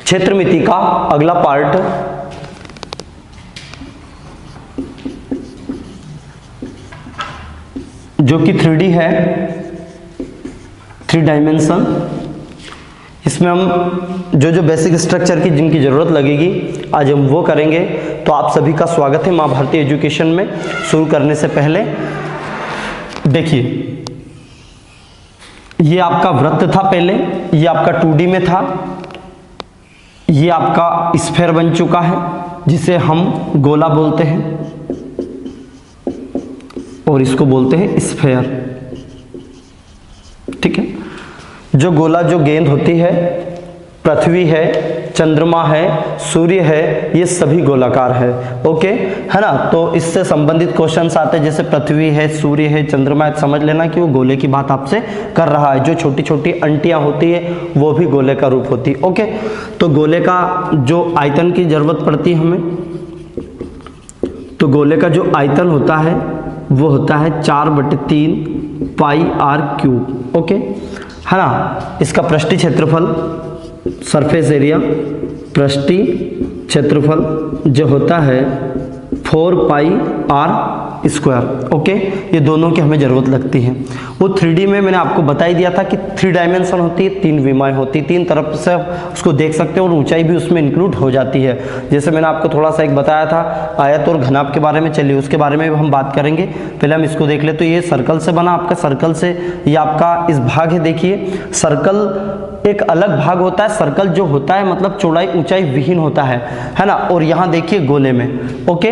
क्षेत्रमिति का अगला पार्ट जो कि 3D है, 3 डायमेंशन। इसमें हम जो बेसिक स्ट्रक्चर की जिनकी ज़रूरत लगेगी आज हम वो करेंगे। तो आप सभी का स्वागत है माँ भारती एजुकेशन में। शुरू करने से पहले देखिए, ये आपका वृत्त था पहले, ये आपका 2D में था, ये आपका स्फेयर बन चुका है जिसे हम गोला बोलते हैं और इसको बोलते हैं स्फेयर। ठीक है, जो गोला जो गेंद होती है, पृथ्वी है, चंद्रमा है, सूर्य है, ये सभी गोलाकार है। ओके है ना। तो इससे संबंधित क्वेश्चंस आते हैं, जैसे पृथ्वी है, सूर्य है, चंद्रमा है, समझ लेना कि वो गोले की बात आपसे कर रहा है। जो छोटी छोटी अंटियां होती है वो भी गोले का रूप होती है। ओके, तो गोले का जो आयतन की जरूरत पड़ती है हमें, तो गोले का जो आयतन होता है वो होता है 4/3 पाई r क्यूब। ओके है ना। इसका पृष्ठीय क्षेत्रफल, सरफेस एरिया, पृष्ठीय क्षेत्रफल जो होता है 4 पाई r स्क्वायर। ओके, ये दोनों की हमें जरूरत लगती है। वो 3D में मैंने आपको बता ही दिया था कि 3 डायमेंशन होती है, 3 विमाएं होती है, 3 तरफ से उसको देख सकते हो और ऊंचाई भी उसमें इंक्लूड हो जाती है। जैसे मैंने आपको थोड़ा सा एक बताया था आयत और घनाभ के बारे में, चलिए उसके बारे में हम बात करेंगे। पहले हम इसको देख ले। तो ये सर्कल से बना, आपका सर्कल से ये आपका इस भाग है। देखिए सर्कल एक अलग भाग होता है, सर्कल जो होता है मतलब चौड़ाई ऊंचाई विहीन होता है ना। और यहाँ देखिए गोले में, ओके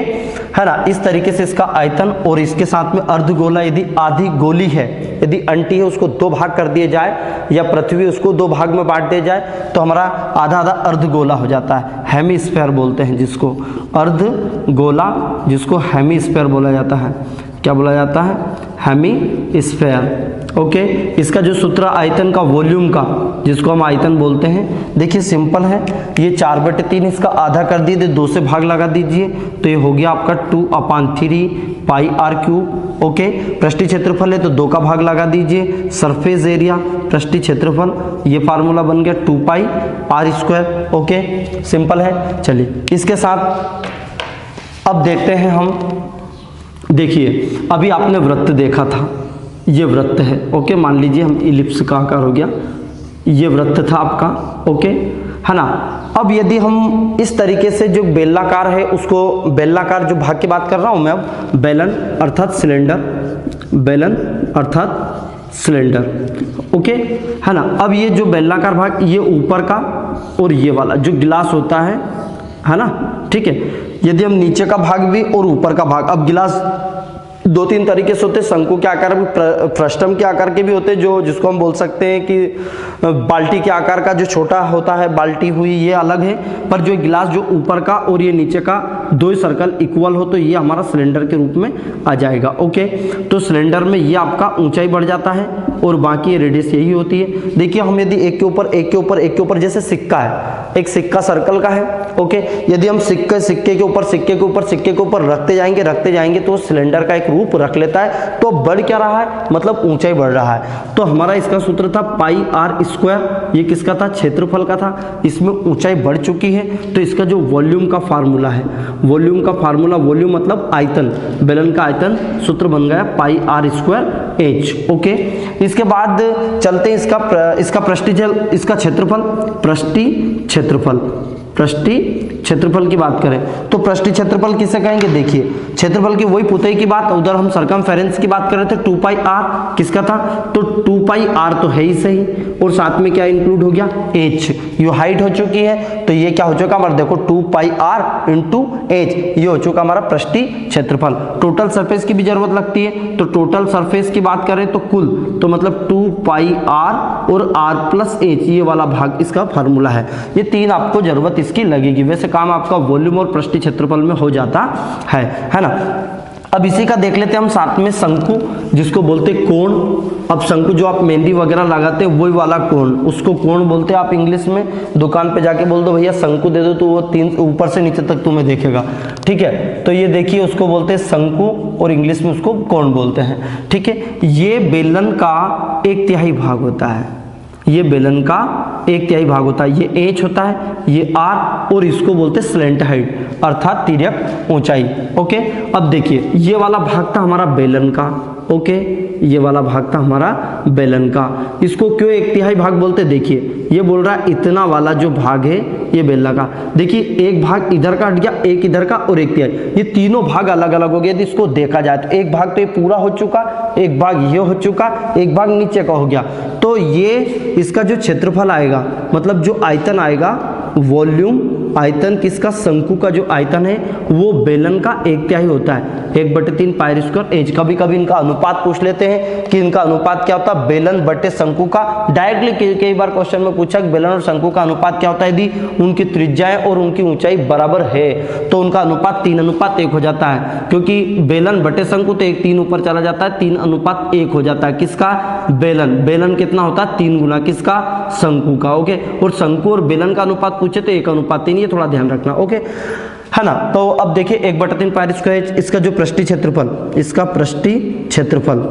है ना, इस तरीके से इसका आयतन और इसके साथ में अर्धगोला, यदि आधी गोली है, यदि अंटी है, उसको 2 भाग कर दिए जाए या पृथ्वी उसको 2 भाग में बांट दिया जाए तो हमारा आधा आधा अर्धगोला हो जाता है। हेमीस्फेयर बोलते हैं जिसको, अर्धगोला जिसको हेमीस्फेयर बोला जाता है। क्या बोला जाता है? हेमीस्फेयर। ओके, इसका जो सूत्र आयतन का, वॉल्यूम का, जिसको हम आयतन बोलते हैं, देखिए सिंपल है। ये 4/3 इसका आधा कर दीजिए, 2 से भाग लगा दीजिए तो ये हो गया आपका 2/3 पाई r क्यूब। ओके, पृष्ठीय क्षेत्रफल है तो 2 का भाग लगा दीजिए, सरफेस एरिया, पृष्ठीय क्षेत्रफल, ये फार्मूला बन गया 2 पाई r स्क्वायर। ओके, सिंपल है। चलिए इसके साथ अब देखते हैं हम। देखिए अभी आपने वृत्त देखा था, ये वृत्त है। ओके, मान लीजिए हम इलिप्स का आकार हो गया, ये वृत्त था आपका। ओके है ना। अब यदि हम इस तरीके से जो बेलनाकार है उसको, बेलनाकार जो भाग की बात कर रहा हूं मैं अब, बेलन अर्थात सिलेंडर, बेलन अर्थात सिलेंडर। ओके है ना। अब ये जो बेलनाकार भाग, ये ऊपर का और ये वाला जो गिलास होता है ना, ठीक है। यदि हम नीचे का भाग भी और ऊपर का भाग, अब गिलास 2-3 तरीके से होते हैं, शंकु के आकार में, फ्रस्टम के आकार के भी होते हैं, जो जिसको हम बोल सकते हैं कि बाल्टी के आकार का जो छोटा होता है, बाल्टी हुई, ये अलग है। पर जो गिलास जो ऊपर का और ये नीचे का 2 सर्कल इक्वल हो तो ये हमारा सिलेंडर के रूप में आ जाएगा। ओके, तो सिलेंडर में ये आपका ऊंचाई बढ़ जाता है और बाकी रेडियस यही होती है। देखिए हम यदि एक के ऊपर एक के ऊपर एक के ऊपर, जैसे सिक्का है, एक सिक्का सर्कल का है। ओके, यदि हम सिक्के के ऊपर सिक्के के ऊपर सिक्के के ऊपर रखते जाएंगे तो सिलेंडर का एक रूप रख लेता है। तो बढ़ क्या रहा है, मतलब ऊंचाई बढ़ रहा है। तो हमारा इसका सूत्र था पाई r स्क्वायर। ये किसका था? क्षेत्रफल का था। इसमें ऊंचाई बढ़ चुकी है तो इसका जो वॉल्यूम का फार्मूला है, वॉल्यूम का फार्मूला, वॉल्यूम मतलब आयतन, बेलन का आयतन, सूत्र बन गया पाई r स्क्वायर h। ओके, इसके बाद चलते हैं इसका इसका क्षेत्रफल, पृष्ठीय क्षेत्रफल, पृष्ठीय क्षेत्रफल की बात करें तो पृष्ठीय क्षेत्रफल किसे कहेंगे? देखिए क्षेत्रफल की वही पुतई की बात, उधर हम सरकमफेरेंस की बात कर रहे थे। 2 पाई r किसका था? तो 2 पाई r तो है ही सही, और साथ में क्या इंक्लूड हो गया? h। ये हाइट हो चुकी है तो ये क्या हो चुका हमारा? देखो 2 पाई r इंटू h, ये हो चुका हमारा पृष्ठीय क्षेत्रफल। टोटल सरफेस की भी जरूरत लगती है, तो टोटल सरफेस की बात करें तो कुल, तो मतलब 2 पाई r और r प्लस h, ये वाला भाग इसका फार्मूला है। ये 3 आपको जरूरत इसकी लगेगी। वैसे काम आपका वॉल्यूम और पृष्ठीय क्षेत्रफल में हो जाता है ना। अब इसी का देख लेते हैं हम साथ में शंकु, जिसको बोलते हैं कोण। अब शंकु जो आप मेहंदी वगैरह लगाते हैं वही वाला कोण, उसको कोण बोलते हैं। आप इंग्लिश में दुकान पे जाके बोल दो भैया शंकु दे दो, तो वो 3 ऊपर से नीचे तक तुम्हें देखेगा। ठीक है, तो ये देखिए उसको बोलते हैं शंकु और इंग्लिश में उसको कोण बोलते हैं। ठीक है, ये बेलन का 1/3 भाग होता ये बेलन का 1/3 भाग होता है, ये h होता है, ये r, और इसको बोलते हैं स्लेंट हाइट अर्थात तिर्यक ऊंचाई। ओके, अब देखिए ये वाला भाग था हमारा बेलन का। ओके, ये वाला भाग था हमारा बेलन का। इसको क्यों 1/3 भाग बोलते, देखिए ये बोल रहा है इतना वाला जो भाग है ये बेलन का। देखिए एक भाग इधर का हट गया, एक इधर का और 1/3, ये तीनों भाग अलग अलग हो गए। यदि इसको देखा जाए तो एक भाग तो ये पूरा हो चुका, एक भाग ये हो चुका, एक भाग नीचे का हो गया। तो ये इसका जो क्षेत्रफल आएगा, मतलब जो आयतन आएगा, वॉल्यूम आयतन किसका, शंकु का जो आयतन है वो बेलन का 1/3 होता है, 1/3 पाई स्क्वायर एच। कभी कभी इनका अनुपात पूछ लेते हैं कि इनका अनुपात क्या होता है, बेलन बटे शंकु का। डायरेक्टली कई बार क्वेश्चन में पूछा कि बेलन और शंकु का अनुपात क्या होता है। यदि उनकी त्रिज्याएं और उनकी ऊंचाई बराबर है तो उनका अनुपात 3:1 हो जाता है, क्योंकि बेलन बटे शंकु तो 3 ऊपर चला जाता है, 3:1 हो जाता है। किसका, बेलन। बेलन कितना होता है, 3 गुना किसका, शंकु का। ओके, और शंकु और बेलन का अनुपात पूछे तो 1:3, ये थोड़ा ध्यान रखना। ओके, है ना। तो अब देखिए 1/3 पाई स्क्वायर, इसका जो पृष्ठीय क्षेत्रफल, इसका पृष्ठीय क्षेत्रफल,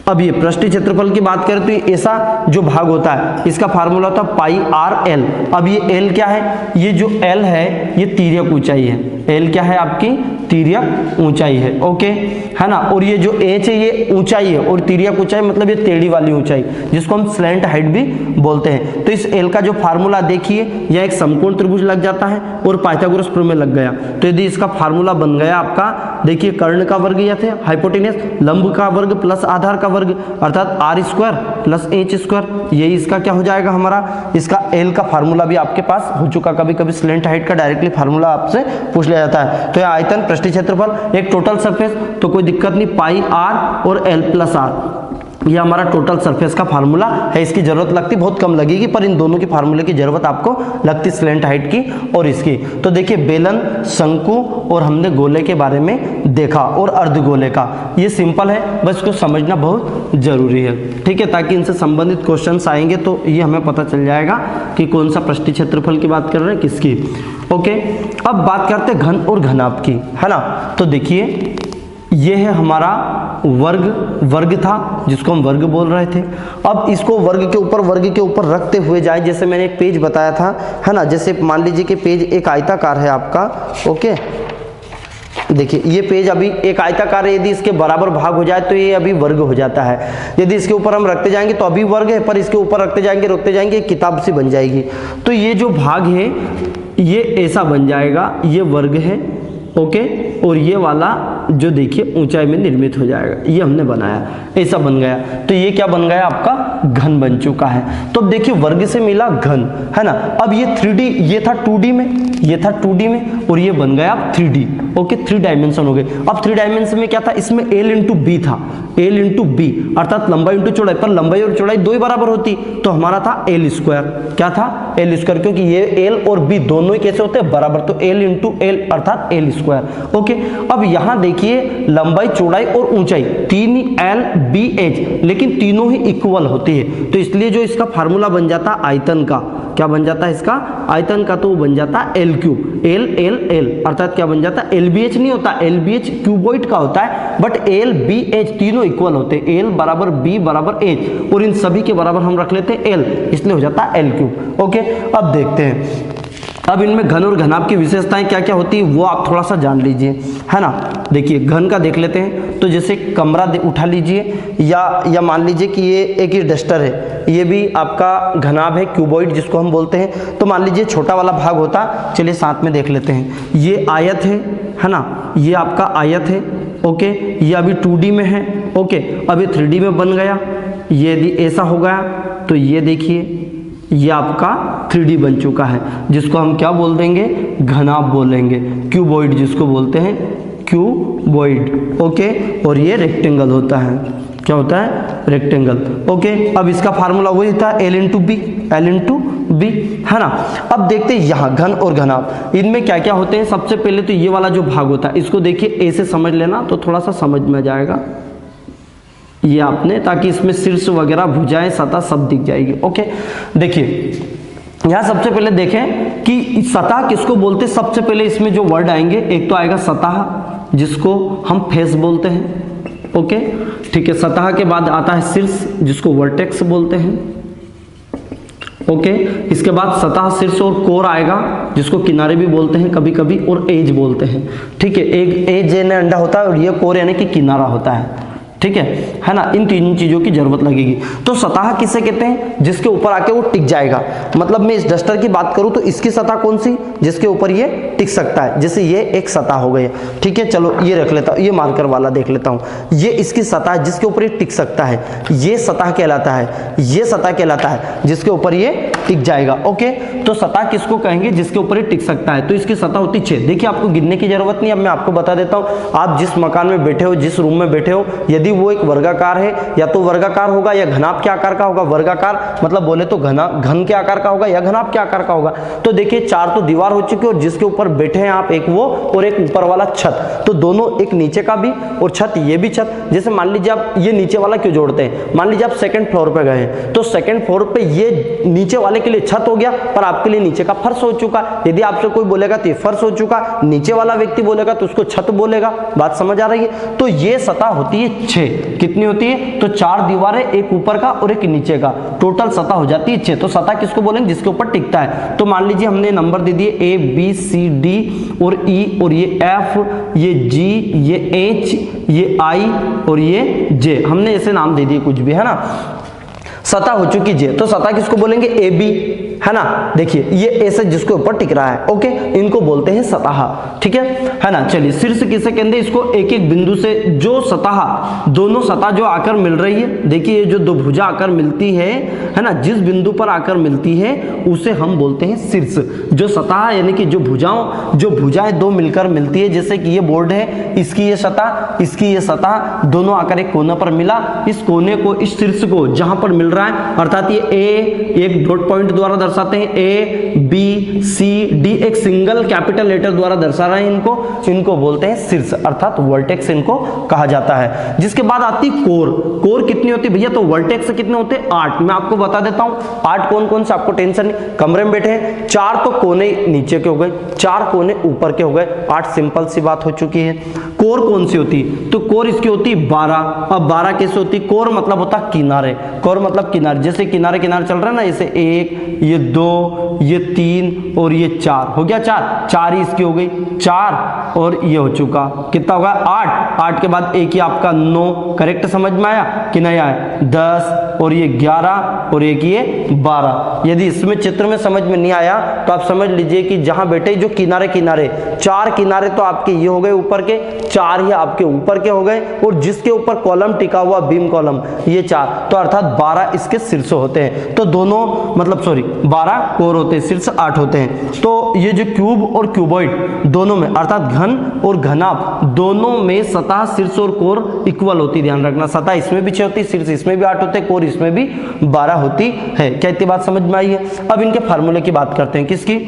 अब ये पृष्ठीय क्षेत्रफल की बात करें तो ऐसा जो भाग होता है इसका फार्मूला होता है पाई आर एल। अब ये एल क्या है, ये जो एल है ये तिर्यक ऊंचाई है। एल क्या है आपकी, तिर्यक ऊंचाई है। ओके, है ना। और ये जो एच है ये ऊंचाई है, और तिर्यक ऊंचाई मतलब ये टेढ़ी वाली ऊंचाई जिसको हम स्लैंट हाइट भी बोलते हैं। तो इस एल का जो फार्मूला देखिए, यह एक समकोण त्रिभुज लग जाता है और पाइथागोरस प्रमेय लग गया। तो यदि इसका फार्मूला बन गया आपका, देखिए कर्ण का वर्ग या थे हाइपोटेनस, लंब का वर्ग प्लस आधार का वर्ग अर्थात R square plus H square, यही इसका क्या हो जाएगा हमारा, इसका एल का फार्मूला भी आपके पास हो चुका। कभी कभी स्लैंट हाइट का डायरेक्टली फार्मूला आपसे पूछ लिया जाता है। तो यह आयतन, पृष्ठीय क्षेत्रफल, एक टोटल सरफेस, तो कोई दिक्कत नहीं, पाई आर और एल प्लस आर, ये हमारा टोटल सरफेस का फार्मूला है। इसकी जरूरत लगती बहुत कम लगेगी, पर इन दोनों की फार्मूले की जरूरत आपको लगती स्लैंट हाइट की और इसकी। तो देखिए बेलन, शंकु और हमने गोले के बारे में देखा और अर्धगोले का। ये सिंपल है, बस इसको समझना बहुत जरूरी है, ठीक है, ताकि इनसे संबंधित क्वेश्चंस आएंगे तो ये हमें पता चल जाएगा कि कौन सा पृष्ठीय क्षेत्रफल की बात कर रहे हैं, किसकी। ओके, अब बात करते हैं घन और घनाभ की, है ना। तो देखिए ये है हमारा वर्ग था जिसको हम वर्ग बोल रहे थे। अब इसको वर्ग के ऊपर रखते हुए जाए, जैसे मैंने एक पेज बताया था, है ना। जैसे मान लीजिए कि पेज एक आयताकार है आपका। ओके, देखिए ये पेज अभी एक आयताकार है, यदि इसके बराबर भाग हो जाए तो ये अभी वर्ग हो जाता है। यदि इसके ऊपर हम रखते जाएंगे तो अभी वर्ग है, पर इसके ऊपर रखते जाएंगे किताब सी बन जाएगी। तो ये जो भाग है ये ऐसा बन जाएगा, ये वर्ग है। ओके, और ये वाला जो देखिए ऊंचाई में निर्मित हो जाएगा, ये हमने बनाया, ऐसा बन गया। तो ये क्या बन गया आपका, घन बन चुका है। तो अब देखिए वर्ग से मिला घन, है ना। अब ये 3D, ये था 2D में, ये था 2D में, और ये बन गया 3D। ओके, 3 डायमेंशन हो गए। अब 3 डायमेंशन में क्या था, इसमें L इंटू बी था, L इंटू बी अर्थात लंबाई इंटू चौड़ाई, पर लंबाई और चौड़ाई दो ही बराबर होती, तो हमारा था L स्क्वायर। क्या था, L स्क्वायर, क्योंकि ये L और B दोनों ही कैसे होते हैं, बराबर, तो L इंटू L अर्थात L स्क्वायर। ओके, अब यहां देखिए लंबाई, चौड़ाई और ऊंचाई 3L BH, लेकिन तीनों ही इक्वल होती है, तो इसलिए जो इसका फार्मूला बन जाता आयतन का, क्या बन जाता है इसका, आयतन का, तो वो बन जाता L क्यूब, L अर्थात क्या बन जाता, LBH नहीं होता, LBH क्यूबॉइड का होता है, बट LBH तीनों इक्वल होते हैं, L बराबर B बराबर H, और इन सभी के बराबर हम रख लेते हैं L, इसलिए हो जाता है L क्यूब। ओके, अब देखते हैं, अब इनमें घन और घनाभ की विशेषताएं क्या क्या होती है वो आप थोड़ा सा जान लीजिए, है ना। देखिए घन का देख लेते हैं, तो जैसे कमरा उठा लीजिए, या मान लीजिए कि ये एक डस्टर है, ये भी आपका घनाभ है, क्यूबॉइड जिसको हम बोलते हैं। तो मान लीजिए छोटा वाला भाग होता, चलिए साथ में देख लेते हैं। ये आयत है ना, ये आपका आयत है। ओके, ये अभी 2D में है। ओके, अब ये 3D में बन गया, ये यदि ऐसा हो गया तो ये देखिए ये आपका 3D बन चुका है, जिसको हम क्या बोल देंगे, घनाभ बोलेंगे, क्यूबॉइड जिसको बोलते हैं क्यूबॉइड। ओके, और ये रेक्टेंगल होता है, क्या होता है, रेक्टेंगल। ओके, अब इसका फार्मूला वही था L इंटू बी, है ना। अब देखते हैं यहाँ घन और घनाभ, इनमें क्या क्या होते हैं। सबसे पहले तो ये वाला जो भाग होता है इसको देखिए ऐसे समझ लेना, तो थोड़ा सा समझ में आ जाएगा ये आपने, ताकि इसमें शीर्ष वगैरह, भुजाएं, सतह सब दिख जाएगी। ओके, देखिए यहाँ सबसे पहले देखें कि सतह किसको बोलते हैं। सबसे पहले इसमें जो वर्ड आएंगे, एक तो आएगा सतह जिसको हम फेस बोलते हैं। ओके, ठीक है, सतह के बाद आता है शीर्ष जिसको वर्टेक्स बोलते हैं। ओके। इसके बाद सतह, शीर्ष और कोर आएगा, जिसको किनारे भी बोलते हैं कभी कभी और एज बोलते हैं। ठीक है, एक एज यानी अंडा होता है और ये कोर यानी कि किनारा होता है। ठीक है ना, इन तीन चीजों की जरूरत लगेगी। तो सतह किसे कहते हैं? जिसके ऊपर आके वो टिक जाएगा। मतलब मैं इस डस्टर की बात करूं तो इसकी सतह कौन सी? जिसके ऊपर ये टिक सकता है। जैसे ये एक सतह हो गई। ठीक है, चलो ये रख लेता हूं, ये मार्कर वाला देख लेता हूं। ये इसकी सतह जिसके ऊपर ये टिक सकता है, ये सतह कहलाता है। ये सतह कहलाता है जिसके ऊपर ये टिक जाएगा। ओके, तो सतह किसको कहेंगे? जिसके ऊपर ये टिक सकता है। तो इसकी सतह होती 6। देखिए आपको गिनने की जरूरत नहीं, अब मैं आपको बता देता हूं। आप जिस मकान में बैठे हो, जिस रूम में बैठे हो, यदि वो एक वर्गाकार है, या तो वर्गाकार होगा या घनाभ के आकार का होगा। वर्गाकार मतलब बोले तो घन के आकार का होगा या घनाभ के आकार का होगा। तो देखिए 4 तो दीवार हो चुकी है और जिसके ऊपर बैठे हैं आप, एक वो और एक ऊपर वाला छत। तो दोनों, एक नीचे का भी और छत, ये भी छत। जैसे मान लीजिए आप ये नीचे वाला क्यों जोड़ते हैं? मान लीजिए आप सेकंड फ्लोर पे गए हैं, तो सेकंड फ्लोर पे ये नीचे वाले के लिए छत हो गया, पर आपके लिए नीचे का फर्श हो चुका। यदि आपसे कोई बोलेगा तो ये फर्श हो चुका, नीचे वाला व्यक्ति बोलेगा तो उसको छत बोलेगा। बात समझ आ रही है? तो ये सतह होती है 6। कितनी होती है? तो 4 दीवारें, एक ऊपर का और एक नीचे का, टोटल सतह हो जाती है 6। तो सतह किसको बोलेंगे? जिसके ऊपर टिकता है। तो मान लीजिए हमने नंबर दे दिए A B C D और E और ये F, ये G, ये H, ये I और ये J। हमने ऐसे नाम दे दिए कुछ भी, है ना। सतह हो चुकी J, तो सतह किसको बोलेंगे? AB, है ना। देखिए ये ऐसे जिसके ऊपर टिक रहा है। ओके, इनको बोलते हैं सतह। ठीक है ना। चलिए शीर्ष किसे कहते हैं? इसको एक एक बिंदु से जो सतह, दोनों सतह जो आकर मिल रही है, देखिए ये जो दो भुजा आकर मिलती है ना, जिस बिंदु पर आकर मिलती है उसे हम बोलते हैं शीर्ष। जो सतह यानी कि जो भुजाएं दो मिलकर मिलती है, जैसे कि ये बोर्ड है, इसकी ये सतह, इसकी ये सतह, दोनों आकर एक कोने पर मिला। इस कोने को, इस शीर्ष को जहां पर मिल रहा है, अर्थात ये A एक डॉट पॉइंट द्वारा दर्शाते हैं, A B C D एक सिंगल कैपिटल लेटर द्वारा दर्शा रहे हैं इनको बोलते हैं शीर्ष, अर्थात वर्टेक्स इनको कहा जाता है। जिसके बाद आती कोर। कोर कितनी होती है भैया? तो वर्टेक्स कितने होते हैं? 8। मैं आपको बता देता हूं 8 कौन कौन से, आपको टेंशन नहीं। कमरे में बैठे हैं, 4 तो कोने नीचे के हो गए, 4 कोने ऊपर के हो गए, 8 सिंपल सी बात हो चुकी है। कोर कौन सी होती है? तो कोर इसकी होती है 12। अब 12 कैसे होती है? कोर मतलब होता है किनारे। कोर मतलब किनारे, जैसे किनारे किनारे चल रहा है ना, जैसे 1, ये 2, ये 3 और ये 4 हो गया। 4 ही इसकी हो गई, 4 और ये हो चुका, कितना होगा? 8। 8 के बाद एक ही आपका 9। करेक्ट समझ में आया कि नहीं आया? 10 और ये 11 और एक ये 12। यदि इसमें चित्र में समझ में नहीं आया तो आप समझ लीजिए कि जहां बैठे जो किनारे 4 किनारे तो आपके ये हो गए ऊपर के, 4 ही आपके ऊपर के हो गए, और जिसके ऊपर कॉलम टिका हुआ बीम कॉलम, ये 4, तो अर्थात 12 इसके शीर्ष होते हैं। तो दोनों मतलब 12 कोर होते हैं, शीर्ष 8 होते हैं। तो ये जो क्यूब और क्यूबॉइड दोनों में, अर्थात घन और घनाभ दोनों में सतह, शीर्ष और कोर इक्वल होती है। ध्यान रखना, सतह इसमें भी 6 होती है, शीर्ष इसमें भी 8 होते हैं, कोर इसमें भी 12 होती है। क्या इतनी बात समझ में आई है? अब इनके फार्मूले की बात करते हैं, किसकी?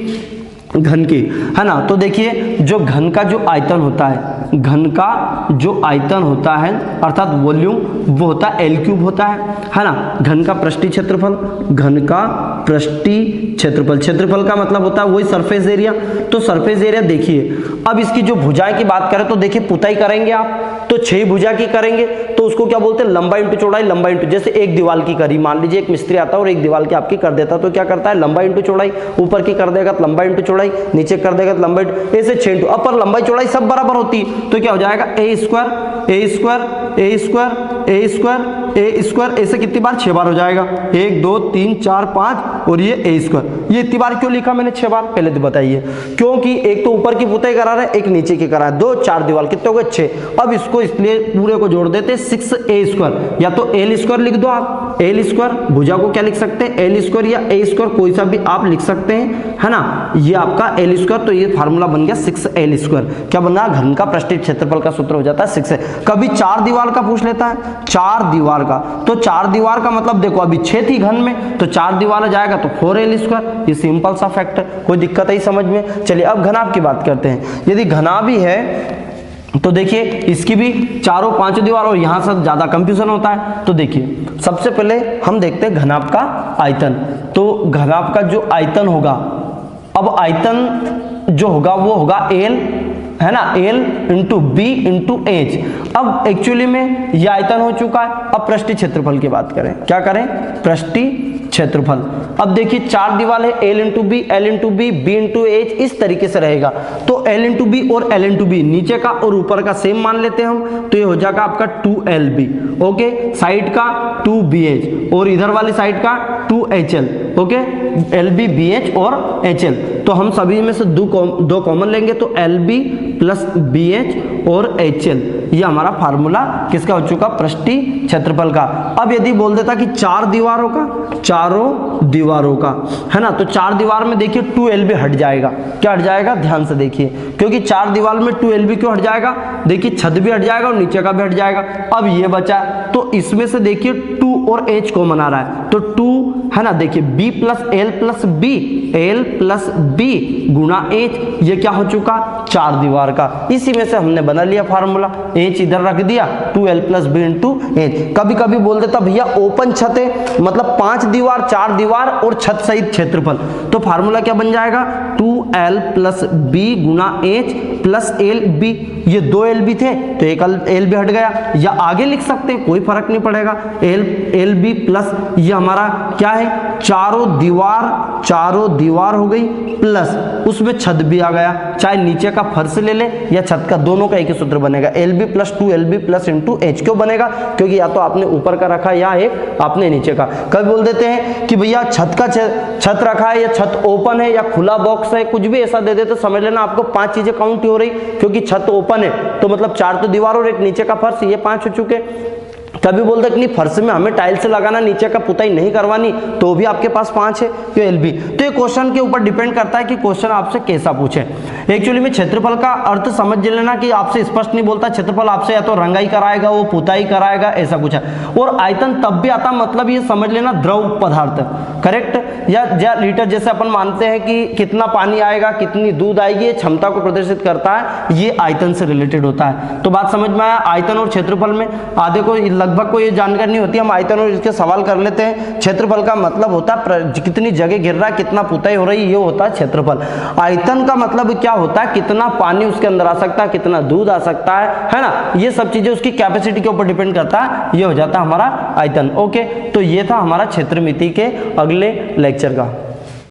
घन की, है ना। तो देखिए जो घन का जो आयतन होता है, घन का जो आयतन होता है अर्थात वॉल्यूम, वो होता है L क्यूब होता है ना। घन का पृष्ठीय क्षेत्रफल, घन का पृष्ठीय क्षेत्रफल, क्षेत्रफल का मतलब होता है वही सरफेस एरिया। तो सरफेस एरिया देखिए, अब इसकी जो भुजाएं की बात करें तो देखिए पुताई करेंगे आप तो 6 भुजा की करेंगे, तो उसको क्या बोलते हैं? लंबाई इंटू चौड़ाई। लंबाई इंटू, जैसे एक दीवार की करी, मान लीजिए एक मिस्त्री आता है और एक दीवार की आपकी कर देता, तो क्या करता है? लंबाई इंटू चौड़ाई। ऊपर की कर देगा तो लंबाई इंटू चौड़ाई, नीचे कर देगा तो लंबाई, ऐसे 6 इंटू। अब पर लंबाई चौड़ाई सब बराबर होती है तो क्या हो जाएगा? ए स्क्वायर, ए स्क्वायर, ए स्क्वायर, ए स्क्वायर, ए स्क्वायर, ऐसे कितनी बार? 6 बार हो जाएगा। 1 2 3 4 5 और ये ए स्क्वायर। ये इतनी बार क्यों लिखा मैंने 6 बार? पहले तो बताइए। क्योंकि एक तो ऊपर की पुताई करा रहे हैं, एक नीचे की करा है, 2 4 दीवार, कितने हो गए? 6। अब इसको इसलिए पूरे को जोड़ देते 6a स्क्वायर, या तो एल स्क्वायर लिख दो आप। एल स्क्वायर भुजा को क्या लिख सकते हैं? एल स्क्वायर या ए स्क्वायर, कोई सा भी आप लिख सकते हैं, है ना। ये आपका एल स्क्वायर, तो ये फार्मूला बन गया 6l स्क्वायर। क्या बना? घन का पृष्ठीय क्षेत्रफल का सूत्र हो जाता है 6 है। कभी 4 दीवार का पूछ लेता है, 4 दीवार का, तो 4 दीवार का मतलब देखो अभी 6 थी घन में, तो 4 दीवार जाएगा तो 4l स्क्वायर। ये सिंपल सा फैक्ट है, कोई दिक्कत है समझ में? चलिए अब घनाभ की बात करते हैं। यदि घनाभ भी है तो देखिए इसकी भी 4 और 5 दीवार, और यहां से ज्यादा कंफ्यूजन होता है। तो देखिए सबसे पहले हम देखते हैं घनाभ का आयतन। तो घनाभ का जो आयतन होगा, अब आयतन जो होगा वो होगा L, है ना, L into B into H. अब एक्चुअली में यह आयतन हो चुका है। अब पृष्ठीय क्षेत्रफल की बात करें, क्या करें? पृष्ठीय क्षेत्रफल। अब देखिए 4 दीवार है, L into B, L into B, B into H, इस तरीके से रहेगा। तो L इंटू बी और L इंटू बी नीचे का और ऊपर का सेम मान लेते हैं हम, तो ये हो जाएगा आपका 2LB। ओके, साइड का 2BH और इधर वाली साइड का 2HL। ओके, LB, BH और HL। तो हम सभी में से दो कॉमन लेंगे, तो LB प्लस BH और HL, ये हमारा फार्मूला किसका हो चुका, पृष्ठीय क्षेत्रफल का। अब यदि बोल देता कि 4 दीवारों का, चारों दीवारों का, है ना, तो 4 दीवार में देखिए 2LB हट जाएगा। क्या हट जाएगा, ध्यान से देखिए, क्योंकि 4 दीवार में 2LB क्यों हट जाएगा, देखिए छत भी हट जाएगा और नीचे का भी हट जाएगा। अब ये बचा, तो इसमें से देखिए 2 और H कॉमन आ रहा है, तो 2 है ना, देखिए B plus L plus B, L plus B गुणा H, ये क्या हो चुका, 4 दीवार का। इसी में से हमने बना लिया फार्मूला, H इधर रख दिया, 2L plus B into H। कभी कभी बोल देता भैया ओपन छत है, मतलब 5 दीवार, 4 दीवार और छत सहित क्षेत्रफल, तो फार्मूला क्या बन जाएगा, 2L प्लस B गुणा H प्लस LB। ये 2LB थे तो एक LB हट गया, या आगे लिख सकते हैं, कोई फर्क नहीं पड़ेगा, LB प्लस ये हमारा क्या है, चारों दीवार हो गई, प्लस उसमें छत भी आ गया, चाहे नीचे का फर्श ले ले या छत का, दोनों का एक ही सूत्र बनेगा, LB plus 2LB plus into H। क्यों बनेगा, क्योंकि या तो आपने ऊपर का रखा या एक आपने नीचे का। कभी बोल देते हैं कि भैया छत रखा है या छत ओपन है या खुला बॉक्स है, कुछ भी ऐसा दे दे तो समझ लेना आपको 5 चीजें काउंट हो रही, क्योंकि छत ओपन है तो मतलब 4 तो दीवार और एक नीचे का फर्श, ये 5 हो चुके। कभी बोलते कि नहीं फर्श में हमें टाइल से लगाना, नीचे का पुताई नहीं करवानी, तो भी आपके पास 5 है, तो LB। तो ये क्वेश्चन के ऊपर डिपेंड करता है कि क्वेश्चन आपसे कैसा पूछे। एक्चुअली में क्षेत्रफल का अर्थ समझ लेना कि आपसे स्पष्ट नहीं बोलता, क्षेत्रफल आपसे या तो रंगाई कराएगा, वो पुताई कराएगा, ऐसा कुछ है। और आयतन तब भी आता, मतलब ये समझ लेना द्रव पदार्थ, करेक्ट, या लीटर, जैसे अपन मानते हैं कि कितना पानी आएगा, कितनी दूध आएगी, ये क्षमता को प्रदर्शित करता है, ये आयतन से रिलेटेड होता है। तो बात समझ में आया, आयतन और क्षेत्रफल में आधे को लगभग को ये जानकारी नहीं होती, हम आयतन और इसके सवाल कर लेते हैं। क्षेत्रफल का मतलब होता है कितनी जगह गिर रहा है, कितना पुताई हो रही है, ये होता है क्षेत्रफल। आयतन का मतलब क्या होता है, कितना पानी उसके अंदर आ सकता है, कितना दूध आ सकता है ना, ये सब चीजें उसकी कैपेसिटी के ऊपर डिपेंड करता है, ये हो जाता है हमारा आयतन। ओके, तो ये था हमारा क्षेत्रमिति के अगले लेक्चर का।